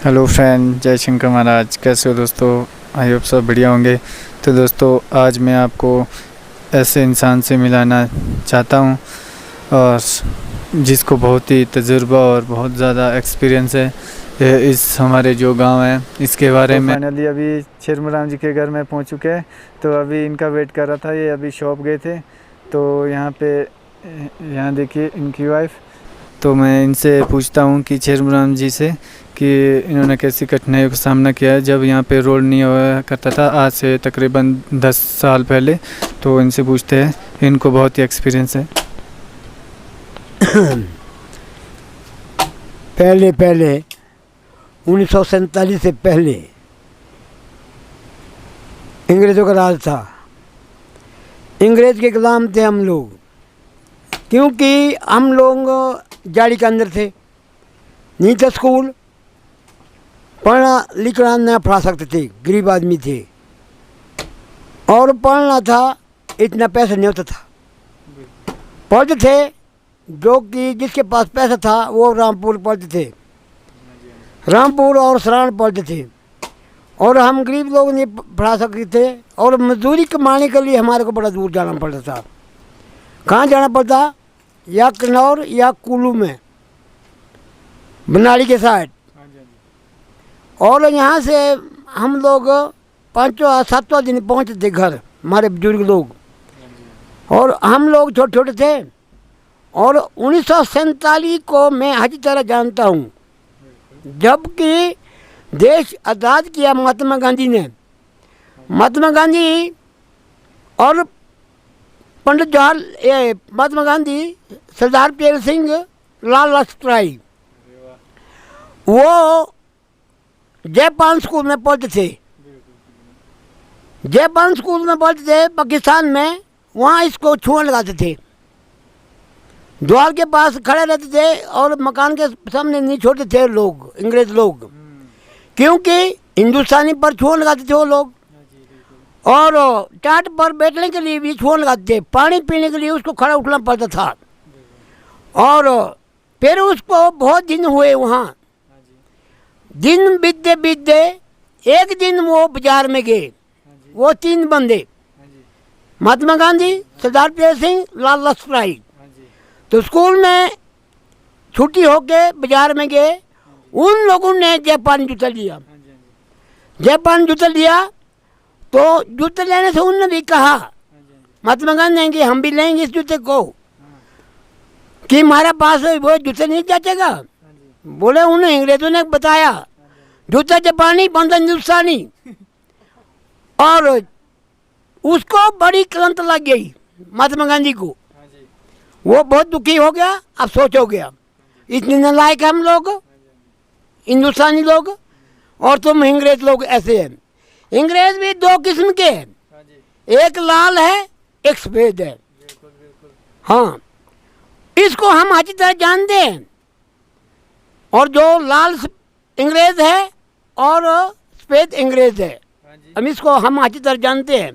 Hello friend, जय शंकर महाराज। कैसे हो दोस्तों? आई होप सब बढ़िया होंगे। तो दोस्तों, आज मैं आपको ऐसे इंसान से मिलाना चाहता हूँ और जिसको बहुत ही तजुर्बा और बहुत ज़्यादा एक्सपीरियंस है इस हमारे जो गांव है इसके बारे में। फाइनली अभी छेरमराम जी के घर में पहुँच चुके हैं। तो अभी इनका वेट कर रहा था। ये अभी शॉप गए थे, तो यहाँ देखिए इनकी वाइफ। तो मैं इनसे पूछता हूँ कि छेरमराम जी से कि इन्होंने कैसी कठिनाइयों का सामना किया है जब यहाँ पे रोड नहीं हुआ करता था, आज से तकरीबन 10 साल पहले। तो इनसे पूछते हैं, इनको बहुत ही एक्सपीरियंस है। पहले 1947 से पहले अंग्रेज़ों का राज था। अंग्रेज़ के गुलाम थे हम लोग, क्योंकि हम लोग जाड़ी के अंदर थे, नहीं था स्कूल, पढ़ना लिखना नहीं पढ़ा सकते थे, गरीब आदमी थे। और पढ़ना था, इतना पैसा नहीं होता था। पढ़ते थे जो कि जिसके पास पैसा था वो रामपुर पढ़ते थे, रामपुर और सरान पढ़ते थे। और हम गरीब लोग नहीं पढ़ा सकते थे, और मजदूरी कमाने के लिए हमारे को बड़ा दूर जाना पड़ता था। कहाँ जाना पड़ता? या कन्नौर या कुल्लू में, बनाली के साइड। और यहाँ से हम लोग 5वां-7वां दिन पहुँचते थे घर, हमारे बुजुर्ग लोग। और हम लोग छोटे छोटे थे। और 1947 को मैं अच्छी तरह जानता हूँ, जबकि देश आज़ाद किया महात्मा गांधी ने। महात्मा गांधी और पंडित महात्मा गांधी, सरदार पेर सिंह, लाल लाजपत राय, वो जापान स्कूल में पढ़ते थे। जापान स्कूल में पढ़ते थे पाकिस्तान में। वहाँ इसको छुआ लगाते थे, द्वार के पास खड़े रहते थे और मकान के सामने नहीं छोड़ते थे लोग, अंग्रेज लोग, क्योंकि हिंदुस्तानी पर छुआ लगाते थे वो लोग। और टाट पर बैठने के लिए भी छुआ लगाते थे, पानी पीने के लिए उसको खड़ा उठना पड़ता था। और फिर उसको बहुत दिन हुए वहाँ, दिन बीतते बीतते एक दिन वो बाजार में गए। वो 3 बंदे, महात्मा गांधी, सरदार पेर सिंह, लाल लाजपत राय। तो स्कूल में छुट्टी होके बाजार में गए। उन लोगों ने जापानी जूता लिया। जापानी जूता लिया तो जूते लेने से उन्होंने भी कहा, महात्मा गांधी कि हम भी लेंगे इस जूते को, कि हमारे पास वो जूते नहीं जाचेगा। बोले उन्हें अंग्रेजों ने बताया, जूता जापानी, बंधन हिंदुस्तानी। और उसको बड़ी करंट लग गई महात्मा गांधी को। वो बहुत दुखी हो गया, अफसोस हो गया, इतने नालायक हम लोग, हिंदुस्तानी लोग, और तुम अंग्रेज लोग ऐसे हैं। अंग्रेज भी 2 किस्म के हैं, एक लाल है, एक सफेद है। हाँ, इसको हम अच्छी तरह जानते हैं। और जो लाल अंग्रेज है और सफेद अंग्रेज है, हम इसको हम अच्छी तरह जानते हैं।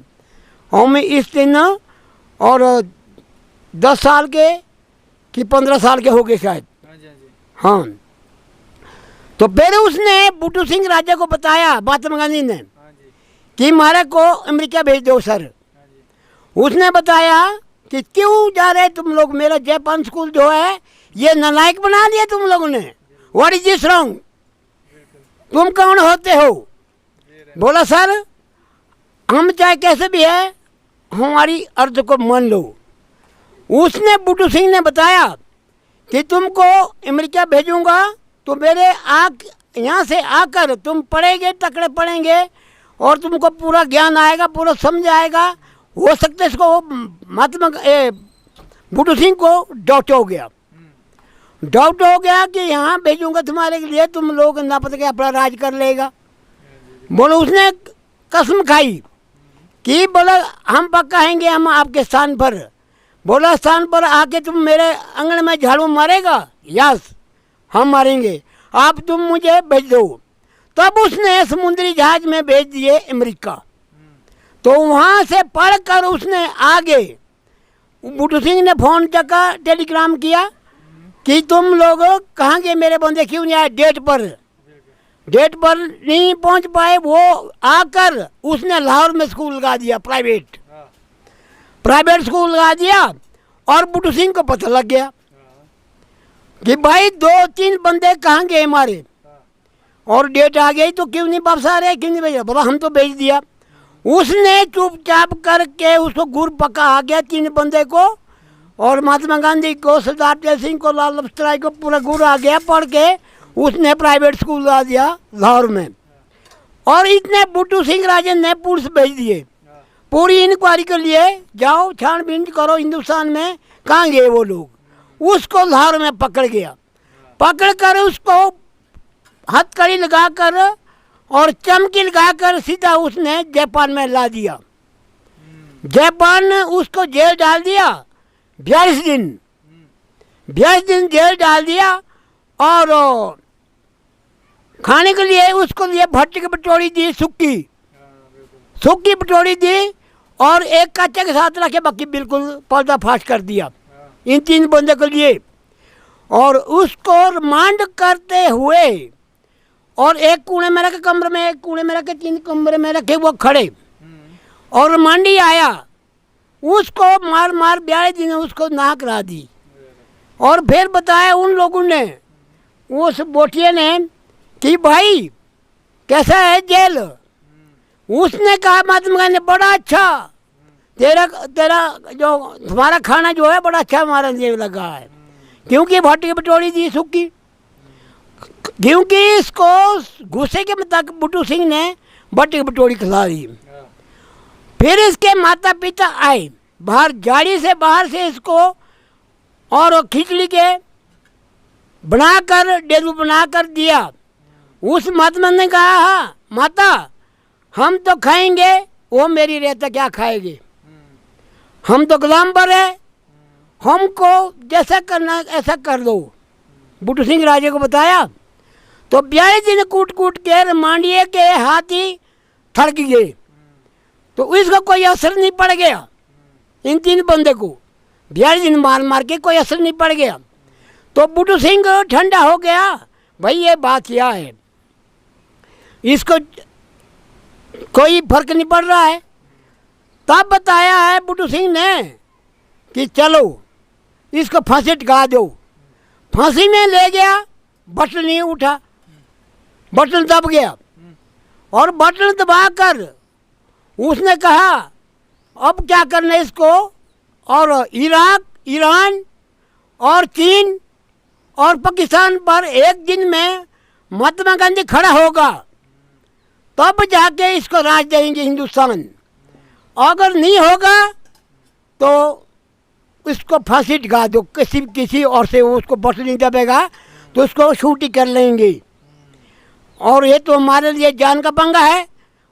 हम इस दिन और 10 साल के कि 15 साल के हो गए शायद। हाँ, तो फिर उसने बूटू सिंह राजा को बताया, महात्मा गांधी ने, कि हमारे को अमेरिका भेज दो सर। उसने बताया कि क्यों जा रहे तुम लोग, मेरा जापान स्कूल जो है ये नालायक बना दिया तुम लोगों ने। What is this wrong? तुम कौन होते हो? बोला सर, हम चाहे कैसे भी है, हमारी अर्ज को मान लो। उसने बूटू सिंह ने बताया कि तुमको अमेरिका भेजूंगा तो मेरे यहाँ से आकर तुम पढ़ेंगे, तकड़े पढ़ेंगे, और तुमको पूरा ज्ञान आएगा, पूरा समझ आएगा। हो सकता है इसको महात्मा बूटू सिंह को डाउट हो गया कि यहाँ भेजूंगा तुम्हारे लिए, तुम लोग ना पता क्या अपना राज कर लेगा। बोलो उसने कसम खाई कि बोला हम पक्का आएंगे, हम आपके स्थान पर। बोला स्थान पर आके तुम मेरे आंगन में झाड़ू मारेगा? यस, हम मारेंगे, आप तुम मुझे भेज दो। तब उसने समुद्री जहाज में भेज दिए अमेरिका। तो वहाँ से पढ़कर उसने आगे बूटू सिंह ने फ़ोन चका, टेलीग्राम किया कि तुम लोग कहाँ गए, मेरे बंदे क्यों नहीं आए डेट पर। गेट पर नहीं पहुंच पाए, वो आकर उसने लाहौर में स्कूल लगा दिया, प्राइवेट स्कूल लगा दिया। और बुटू सिंह को पता लग गया कि भाई 2-3 बंदे कहाँ गए हमारे, और डेट आ गई तो क्यों नहीं वापस आ रहे, क्यों नहीं भेजा, बोला हम तो भेज दिया। उसने चुपचाप करके उसको गुर पका आ गया 3 बंदे को, और महात्मा गांधी को, सरदार पटेल सिंह को, लाल लजपतराय को पूरा गुर आ गया। पढ़ के उसने प्राइवेट स्कूल लगा दिया लाहौर में। और इतने बुटू सिंह राजन ने पुलिस भेज दिए, पूरी इंक्वायरी के लिए, जाओ छानबीन करो हिंदुस्तान में कहाँ गए वो लोग। उसको लाहौर में पकड़ गया, पकड़ कर उसको हथकड़ी लगाकर और चमकी लगाकर सीधा उसने जापान में ला दिया। जापान उसको जेल डाल दिया 42 दिन, 42 दिन जेल डाल दिया। और खाने के लिए उसको लिए भट्टी की पटोरी दी, सूखी पटोरी दी, और एक कच्चे के साथ रखे, बाकी बिल्कुल पर्दाफाश कर दिया इन 3 बंदे के लिए। और उसको रिमांड करते हुए, और एक कोने में रखे कमरे में, एक कोने में रखे, 3 कमरे में रखे वो खड़े, और रिमांडी आया, उसको मार 42 दिन उसको ना करा दी। और फिर बताया उन लोगों ने, उस बोटिया ने, कि भाई कैसा है जेल। उसने कहा महात्मा गांधी बड़ा अच्छा, तेरा जो तुम्हारा खाना जो है बड़ा अच्छा हमारा जेल लगा है, क्योंकि भट्टी की पटोरी दी सूखी, क्योंकि इसको गुस्से के मुताबिक बुटू सिंह ने भट्टी की पटोरी खिला दी। फिर इसके माता पिता आए बाहर, जाली से बाहर से इसको और खिचड़ी के बनाकर, डेलू बनाकर दिया। उस महात्मा ने कहा, हाँ माता हम तो खाएंगे, वो मेरी रहता क्या खाएगी, हम तो गुलाम पर है, हमको जैसा करना ऐसा कर दो। बुटू सिंह राजे को बताया तो 42 दिन कूट कूट के रिमांडिये के हाथी थड़क गए, तो इसका कोई असर नहीं पड़ गया। इन 3 बंदे को 42 दिन मार मार के कोई असर नहीं पड़ गया। तो बुटू सिंह ठंडा हो गया, भाई ये बात क्या है, इसको कोई फर्क नहीं पड़ रहा है। तब बताया है बुटू सिंह ने कि चलो इसको फांसी टिका दो। फांसी में ले गया, बटन नहीं उठा, बटन दब गया, और बटन दबाकर उसने कहा अब क्या करना है इसको। और इराक, ईरान और चीन और पाकिस्तान पर एक दिन में महात्मा गांधी खड़ा होगा, तब जाके इसको राज देंगे हिंदुस्तान। अगर नहीं होगा तो इसको फांसी टिका दो, किसी और से उसको बटन नहीं दबेगा तो उसको शूटिंग कर लेंगे। और ये तो हमारे लिए जान का पंगा है,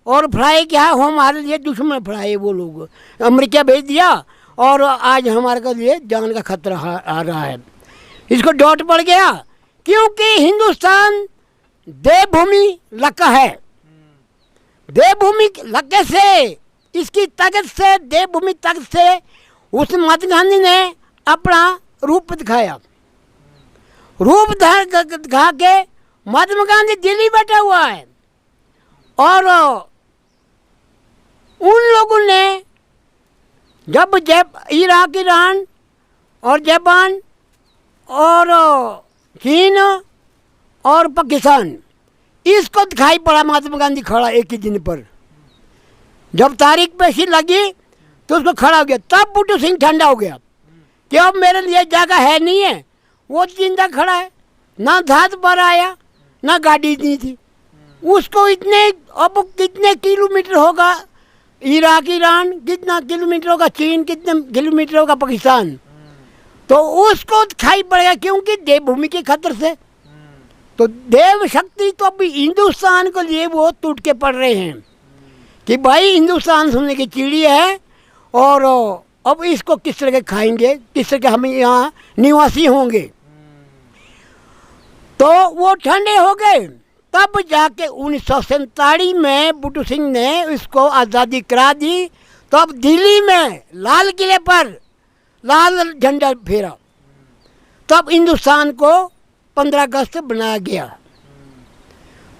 और फ्राई क्या है, हमारे लिए दुश्मन फ्राई। वो लोग अमेरिका भेज दिया, और आज हमारे लिए जान का खतरा आ रहा है। इसको डॉट पड़ गया, क्योंकि हिंदुस्तान देवभूमि लका है। देवभूमि लके से, इसकी ताकत से, देवभूमि ताकत से उस महात्मा गांधी ने अपना रूप दिखाया। रूप दिखा के महात्मा गांधी दिल्ली बैठा हुआ है, और उन लोगों ने जब इराक, ईरान और जापान और चीन और पाकिस्तान, इसको दिखाई पड़ा महात्मा गांधी खड़ा एक ही दिन पर। जब तारीख पेशी लगी तो उसको खड़ा हो गया। तब बुटू सिंह ठंडा हो गया कि अब मेरे लिए जगह है नहीं है। वो जिंदा खड़ा है, ना धात पर आया, ना गाड़ी दी थी उसको। इतने, अब कितने किलोमीटर होगा इराक, ईरान, कितना किलोमीटर होगा चीन, कितने किलोमीटर होगा पाकिस्तान, तो उसको दिखाई पड़ेगा, क्योंकि देवभूमि के खतर से। तो देव शक्ति तो अभी हिंदुस्तान के लिए वो टूट के पड़ रहे हैं कि भाई हिंदुस्तान सोने की चिड़ी है, और अब इसको किस तरह के खाएंगे, किस तरह के हम यहाँ निवासी होंगे। तो वो ठंडे हो गए। तब जाके 1947 में बुटू सिंह ने इसको आज़ादी करा दी। तब दिल्ली में लाल किले पर लाल झंडा फेरा, तब हिंदुस्तान को 15 अगस्त बनाया गया।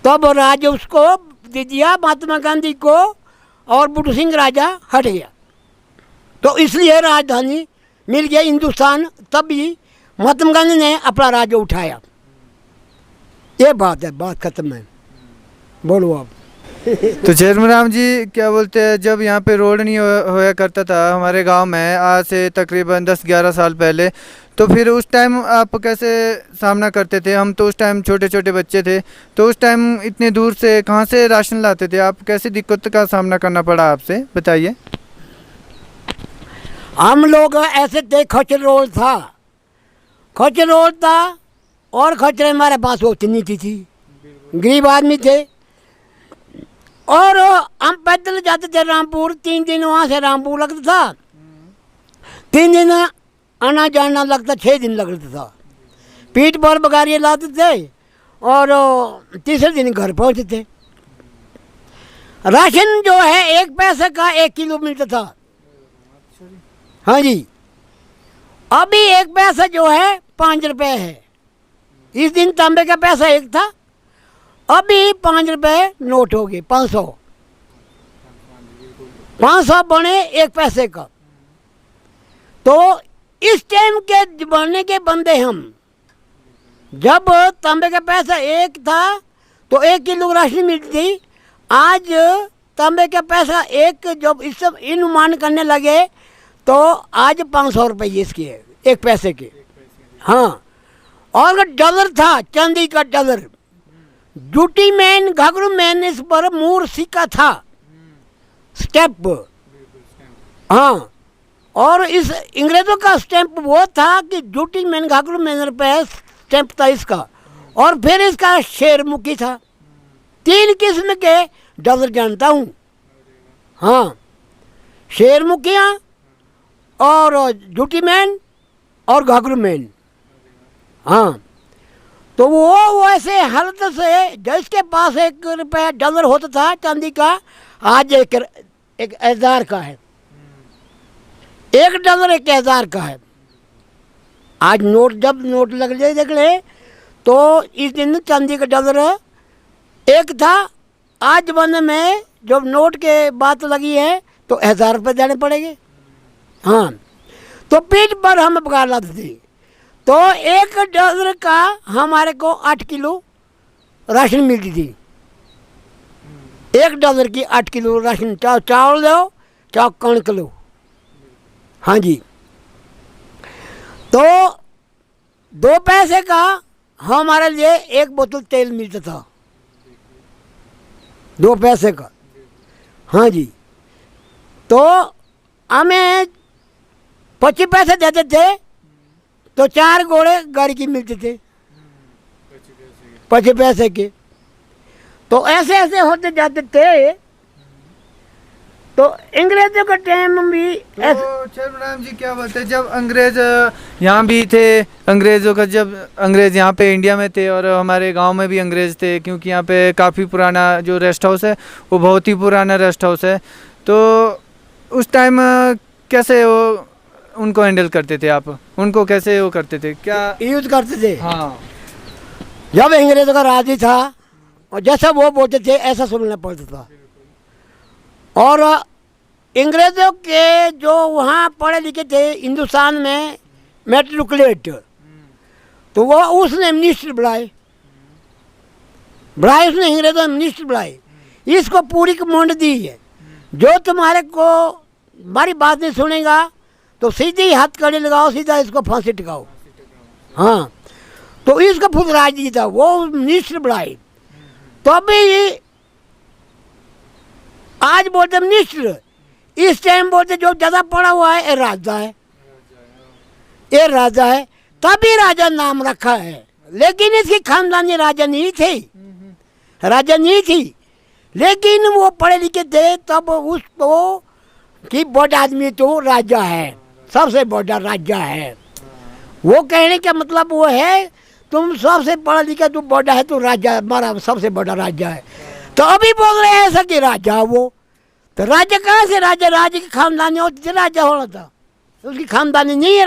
तब राज्य उसको दे दिया महात्मा गांधी को और बुद्धू सिंह राजा हट गया। तो इसलिए राजधानी मिल गया हिंदुस्तान, तभी महात्मा गांधी ने अपना राज्य उठाया। ये बात है, बात खत्म है। बोलो आप। तो चेयरमैन राम जी, क्या बोलते हैं, जब यहाँ पे रोड नहीं होया करता था हमारे गांव में आज से तकरीबन 10-11 साल पहले, तो फिर उस टाइम आप कैसे सामना करते थे? हम तो उस टाइम छोटे छोटे बच्चे थे, तो उस टाइम इतने दूर से कहाँ से राशन लाते थे आप? कैसी दिक्कत का सामना करना पड़ा आपसे, बताइए। हम लोग ऐसे थे, खचर रोड था, खचर रोड था और खचरे हमारे पास होती नहीं थी, गरीब आदमी थे। और हम पैदल जाते थे रामपुर, 3 दिन वहाँ से रामपुर लगता था, 3 दिन आना जाना लगता, 6 दिन लगता था। पीठ पर बगारिए लाते थे और तीसरे दिन घर पहुँचते थे। राशन जो है 1 पैसे का 1 किलो मिलता था। हाँ जी, अभी 1 पैसा जो है 5 रुपये है। इस दिन तांबे का पैसा 1 था, अभी 5 रुपये नोट हो गए, 500 बने 1 पैसे का। तो इस टाइम के जमाने के बंदे हम, जब तांबे का पैसा 1 था तो 1 किलो राशन मिलती थी। आज तांबे का पैसा 1 जब इस सब अनुमान करने लगे तो आज 500 रुपये इसके है, 1 पैसे के। हाँ, और डॉलर था, चांदी का डॉलर, जूटी मैन घाघरू मैन, इस पर मूर सिक्का था, स्टैंप। हाँ, और इस अंग्रेजों का स्टैंप वो था कि जूटी मैन घाघरू मैन रुपये स्टैंप था इसका। और फिर इसका शेरमुखी था। 3 किस्म के डॉलर जानता हूँ। हाँ, शेरमुखियाँ और जूटी मैन और घाघरू मैन। हाँ, तो वो वैसे हालत से जिसके पास 1 रुपया डॉलर होता था चांदी का, आज 1,000 का है। 1 डॉलर 1,000 का है। आज नोट, जब नोट लग जाए देख ले, तो इस दिन चांदी का डॉलर 1 था। आज जमाने में जब नोट के बात लगी है तो 1,000 रुपये देने पड़ेंगे। हाँ, तो पीठ पर हम पगार लाते थे। तो 1 डॉलर का हमारे को 8 किलो राशन मिलती थी। 1 डॉलर की 8 किलो राशन, चाहे चावल लो चाहे कणक लो। हाँ जी, तो 2 पैसे का हमारे लिए 1 बोतल तेल मिलता था, 2 पैसे का। हाँ जी, तो हमें 25 पैसे देते थे तो 4 घोड़े गाड़ी की मिलते थे, 25 पैसे के। तो ऐसे ऐसे होते जाते थे। तो अंग्रेजों का टाइम भी ऐसे। चेयरमैन राम जी, क्या बोलते हैं, जब अंग्रेज यहाँ भी थे, अंग्रेज़ों का जब अंग्रेज़ यहाँ पे इंडिया में थे और हमारे गांव में भी अंग्रेज़ थे, क्योंकि यहाँ पे काफ़ी पुराना जो रेस्ट हाउस है वो बहुत ही पुराना रेस्ट हाउस है। तो उस टाइम कैसे वो उनको हैंडल करते थे आप? उनको कैसे वो करते थे, क्या यूज करते थे? हाँ, जब अंग्रेजों का राज ही था और जैसा वो बोलते थे ऐसा सुनना पड़ता था। और अंग्रेजों के जो वहाँ पढ़े लिखे थे हिंदुस्तान में मेट्रिकुलेट, तो वो उसने मिनिस्टर बुलाए, उसने अंग्रेजों ने मिनिस्टर बुलाए, इसको पूरी कमांड दी है। जो तुम्हारे को हमारी बात नहीं सुनेगा तो सीधी हथकड़ी लगाओ, सीधा इसको फांसी टिकाओ। हाँ, तो इसका खुद राज जी था, वो मिनिस्टर बुलाए। तो अभी आज बोलते मिनिस्टर, इस टाइम बोलते जो ज़्यादा पड़ा हुआ है ये राजा है, ये राजा है, तभी राजा नाम रखा है। लेकिन इसकी खानदानी राजा नहीं थी, राजा नहीं थी, लेकिन वो पढ़े लिखे थे, तब उसको कि बड़ा आदमी तो राजा है, सबसे बड़ा राजा है। वो कहने का मतलब वो है तुम सबसे पढ़ा लिखा, तू बड़ा है, तू राजा, हमारा सबसे बड़ा राजा है। तो अभी बोल रहे हैं ऐसा कि राजा वो, तो राजा कहाँ से? राजा की खानदानी होती थी, राजा होना था, उसकी खानदानी नहीं है।